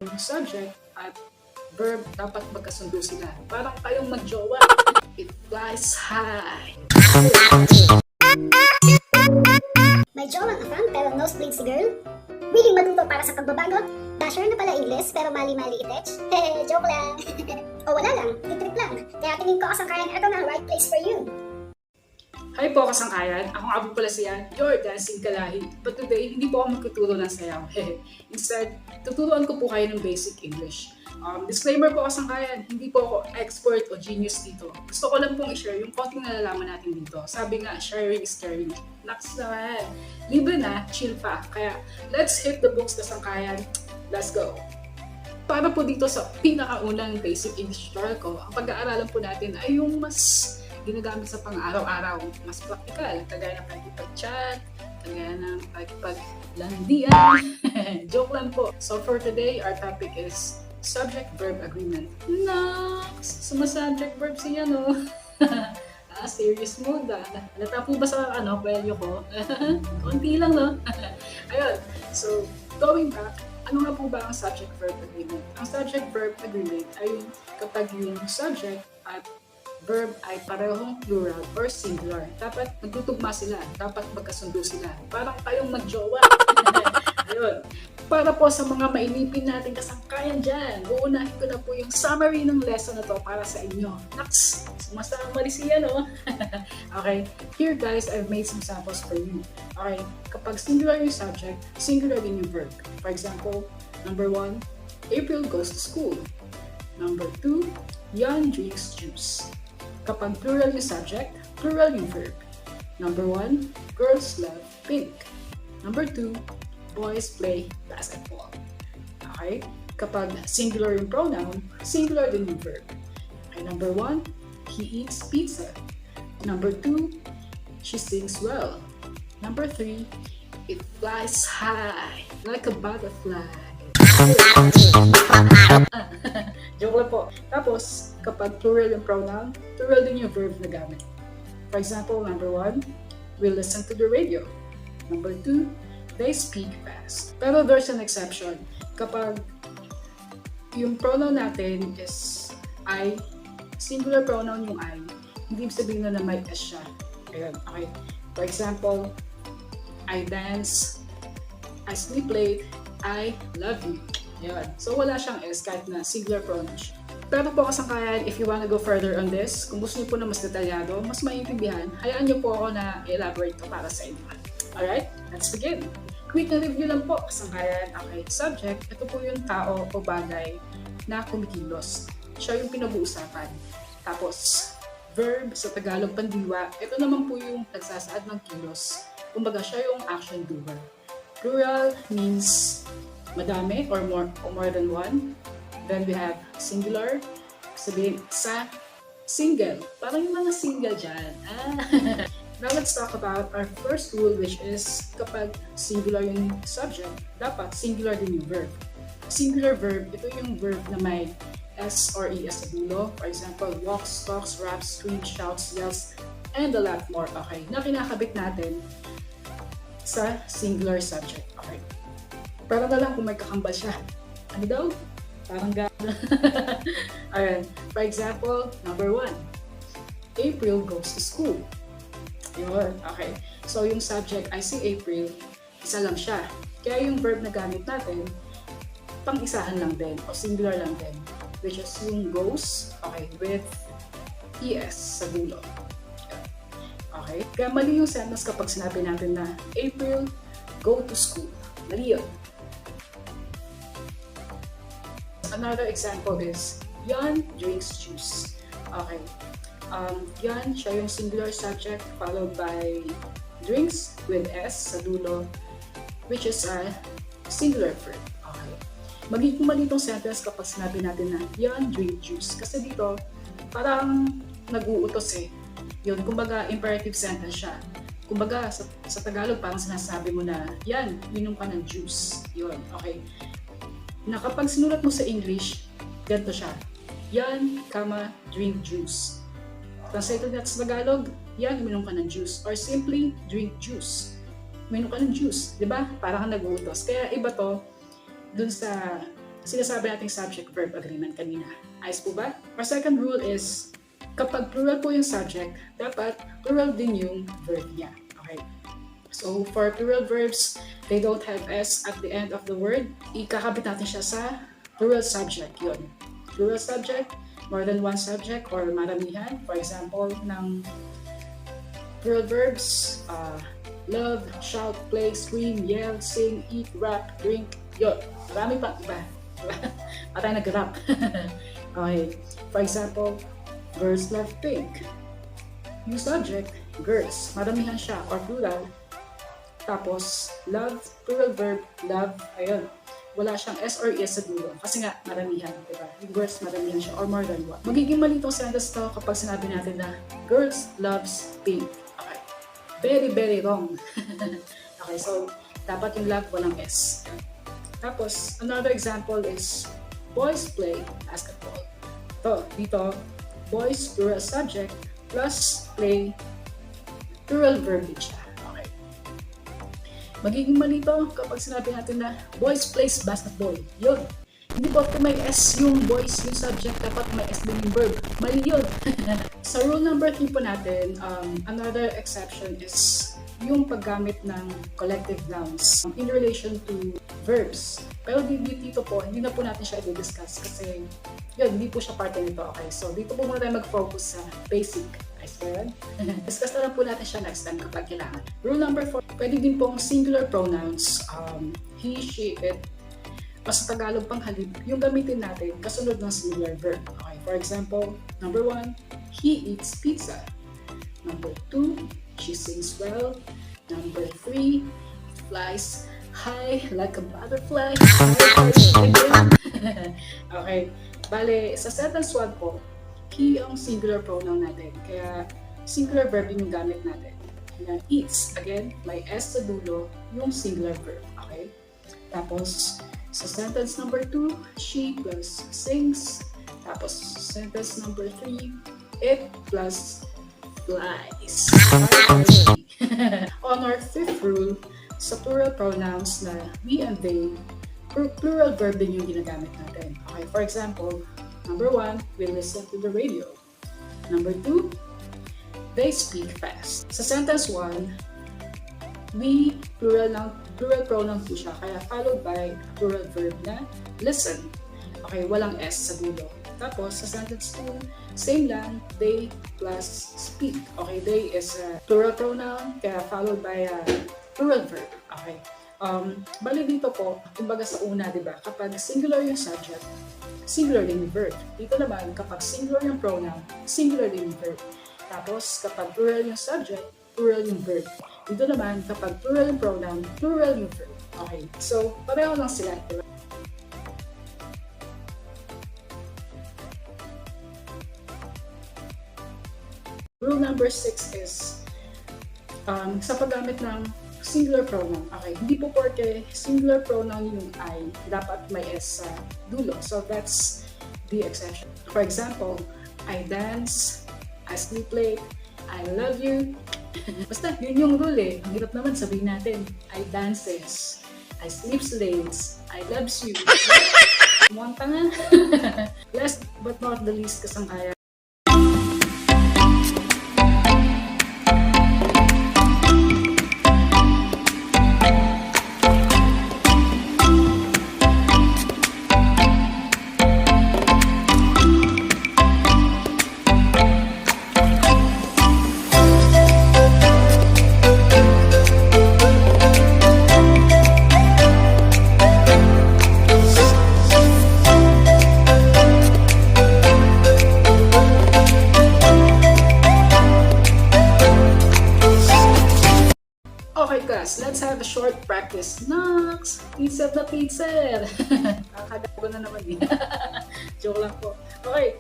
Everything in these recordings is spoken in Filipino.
Yung subject at verb dapat magkasundo sila. Parang kayong magjowa. It flies high. May jowang afam pero nosebleed si girl? Willing matuto para sa pagbabago? Basher na pala English pero mali-mali itech? Hehe, joke lang. O wala lang, trip lang. Kaya tingin ko kasangkayan ito na right place for you. Hi po kasangkayan, ako nga po pala si Yan, your dancing kalahi. But today, hindi po ako magtuturo ng sayaw. Instead, tuturuan ko po kayo ng basic English. Disclaimer po kasangkayan, hindi po ako expert o genius dito. Gusto ko lang pong i-share yung konting nalalaman natin dito. Sabi nga, sharing is caring. Naks naman. Libre na, chill pa. Kaya, let's hit the books kasangkayan. Let's go! Para po dito sa pinakaunang basic English tutorial ko, ang pag-aaralan po natin ay yung mas ginagamit sa pang-araw-araw, mas practical, kagaya ng pakikipag-chat, kagaya ng pakikipag-landian. Joke lang po. So for today, our topic is subject-verb agreement. Next! Sumasubject verb siya, no? Serious mode, Halata po ba sa kwelyo ko? Konti lang, no? Ayun. So, going back, ano nga po ba ang subject-verb agreement? Ang subject-verb agreement ay kapag yung subject at verb ay parehong plural or singular. Dapat magtutugma sila. Dapat magkasundo sila. Parang kayong magjowa. Ayun. Para po sa mga mainipin natin kasangkayan dyan, uunahin ko na po yung summary ng lesson na to para sa inyo. Naks! Sumasama rin siya, no? Okay. Here guys, I've made some samples for you. Okay. Kapag singular yung subject, singular din yung verb. For example, number 1, April goes to school. Number 2, Yan drinks juice. Kapag plural yung subject, plural yung verb. Number 1, girls love pink. Number 2, boys play basketball. Okay? Kapag singular yung pronoun, singular din yung verb. Okay, number 1, he eats pizza. Number 2, she sings well. Number 3, it flies high like a butterfly. Joke lang po. Tapos, kapag plural yung pronoun, plural din yung verb na gamit. For example, number 1, we listen to the radio. Number 2, they speak fast. Pero there's an exception. Kapag yung pronoun natin is I, singular pronoun yung I, hindi sabihin na may S siya. Ayan, okay. For example, I dance, I sleep late, I love you. Ayan. So wala siyang S kahit na singular pronoun siya. Pero po kasangkayan, if you wanna go further on this, kung gusto niyo po na mas detalyado, mas maintindihan, hayaan niyo po ako na elaborate ko para sa inyo. Alright, let's begin. Quick na review lang po kasangkayan. Okay, subject, ito po yung tao o bagay na kumikilos. Siya yung pinag-uusapan. Tapos, verb sa Tagalog pandiwa, ito naman po yung nagsasaad ng kilos. Kumbaga, siya yung action doer. Plural means madami or more than one. Then we have singular, sabihin sa single. Parang yung mga single dyan. Now let's talk about our first rule, which is kapag singular yung subject, dapat singular din yung verb. Singular verb, ito yung verb na may S or ES sa dulo. For example, walks, talks, raps, screams, shouts, yells, and a lot more. Okay, na kinakabit natin sa singular subject. Okay. Para na lang kung may kakambal siya. Ano daw? Parang gano'n. Ayan. For example, number 1, April goes to school. Yun. Okay. So, yung subject, I see April, isa lang siya. Kaya yung verb na gamit natin, pang-isahan lang din, o singular lang din. Which is yung goes, okay, with ES sa dulo. Okay. Kaya mali yung sentence kapag sinabi natin na April go to school. Mali yun. Another example is Yan drinks juice. Okay. Yan, siya yung singular subject followed by drinks with S sa dulo, which is a singular verb. Okay. Magiging mali itong sentence kapag sinabi natin na Yan drink juice. Kasi dito, parang nag-uutos eh. Yun, kumbaga imperative sentence siya. Kumbaga, sa Tagalog, parang sinasabi mo na, Yan, inom ka ng juice. Yun, okay. Na kapag sinulat mo sa English, ganito siya. Yan, drink juice. Translated that sa Tagalog, yan, uminom ka ng juice. Or simply, drink juice. Uminom ka ng juice. Diba? Para kang nag-uutos. Kaya iba to, dun sa sinasabi nating subject-verb agreement kanina. Ayos po ba? Our second rule is, kapag plural po yung subject, dapat plural din yung verb niya. Okay? So, for plural verbs, they don't have S at the end of the word. Ikakabit natin siya sa plural subject. Yun. Plural subject, more than one subject, or maramihan. For example, ng plural verbs, love, shout, play, scream, yell, sing, eat, rap, drink, yun. Marami pang iba. Patay nag-rap. Okay. For example, girls love pink. Yung subject, girls. Maramihan siya, or plural. Tapos, love, plural verb, love, ayun. Wala siyang S or ES sa dulo. Kasi nga, maramihan, diba? Yung girls, maramihan siya, or more than one. Magiging mali itong sentence to kapag sinabi natin na girls loves pink. Okay. Very, very wrong. Okay, so, dapat yung love, walang S. Tapos, another example is, boys play basketball. Dito, boys, plural subject, plus play, plural verb din siya. Magiging mali ito kapag sinabi natin na boys plays basketball. Yun. Hindi po kung may S yung boys, yung subject, dapat may S din yung verb. Mali yun. Sa rule number 3 po natin, another exception is yung paggamit ng collective nouns in relation to verbs. Pero dito po, hindi na po natin siya i-discuss kasi yun, hindi po siya parte nito. Okay, so dito po muna tayo mag-focus sa basic. Discuss na lang po natin siya next time kapag kailangan. Rule number 4, pwede din pong singular pronouns, he, she, it, o sa Tagalog panghalip, yung gamitin natin kasunod ng singular verb. Okay, for example, number 1, he eats pizza. Number 2, she sings well. Number 3, it flies high like a butterfly. Okay, bale, sa sentence 1 po, he ang singular pronoun natin. Kaya, singular verb yung gamit natin. Na eats, again, may S sa dulo, yung singular verb. Okay? Tapos, sa sentence number 2, she plus sings. Tapos, sentence number 3, it plus flies. On our fifth rule, sa plural pronouns na we and they, plural verb din yung ginagamit natin. Okay? For example, number 1, we listen to the radio. Number 2, they speak fast. Sa sentence 1, we, plural pronoun po siya, kaya followed by plural verb na listen. Okay, walang S sa dulo. Tapos, sa sentence 2, same lang, they plus speak. Okay, they is a plural pronoun, kaya followed by a plural verb. Okay. Bali dito po, kumbaga sa una, di ba, kapag singular yung subject, singular din yung verb. Dito naman, kapag singular yung pronoun, singular din yung verb. Tapos, kapag plural yung subject, plural yung verb. Dito naman, kapag plural yung pronoun, plural yung verb. Okay, so, pareho lang sila. Diba? Rule number 6 is, sa paggamit ng singular pronoun. Okay, hindi po porke singular pronoun yung I, dapat may S sa dulo. So that's the exception. For example, I dance, I sleep late, I love you. Basta, yun yung rule eh. Ang hirap naman sabihin natin, I dances, I sleeps late, I loves you. Monta nga. Last but not the least, kasangkayan. Okay class, let's have a short practice. Next! Teacher na teacher! Nakakagago na naman eh. Joke lang po. Okay,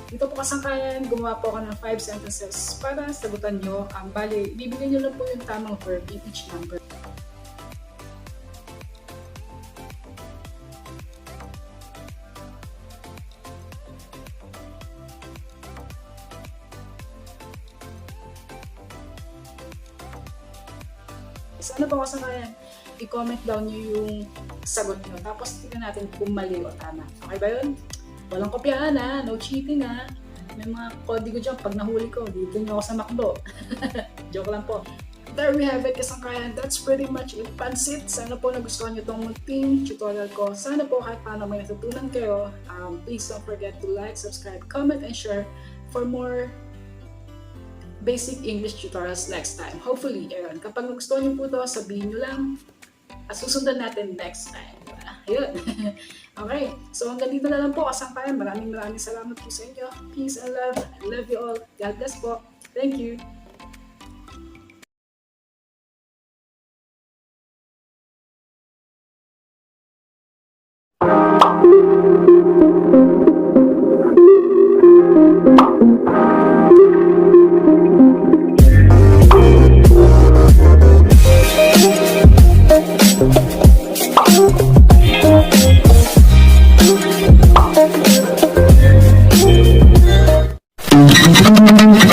dito po kasangkayan, gumawa po ako ng 5 sentences para sagutan nyo. Bali, bibigyan nyo lang po yung tamang verb in each number. Sana po kasangkayan, i-comment down nyo yung sagot nyo. Tapos tignan natin kung mali o tama. Okay ba yun? Walang kopyahan ha, no cheating ha. May mga kodigo dyan, pag nahuli ko, dito nyo ako sa McDo. Joke lang po. There we have it, kasangkaYAN. That's pretty much it, pansit. Sana po nagustuhan nyo itong munting tutorial ko. Sana po kahit paano may natutunan kayo. Please don't forget to like, subscribe, comment, and share for more basic English tutorials next time. Hopefully, ayun. Kapag nagustuhan nyo po ito, sabihin nyo lang at susundan natin next time. Ayun. Okay, so hanggang dito na lang po, kasangkaYAN. Maraming salamat po sa inyo. Peace and love. I love you all. God bless po. Thank you. Thank you.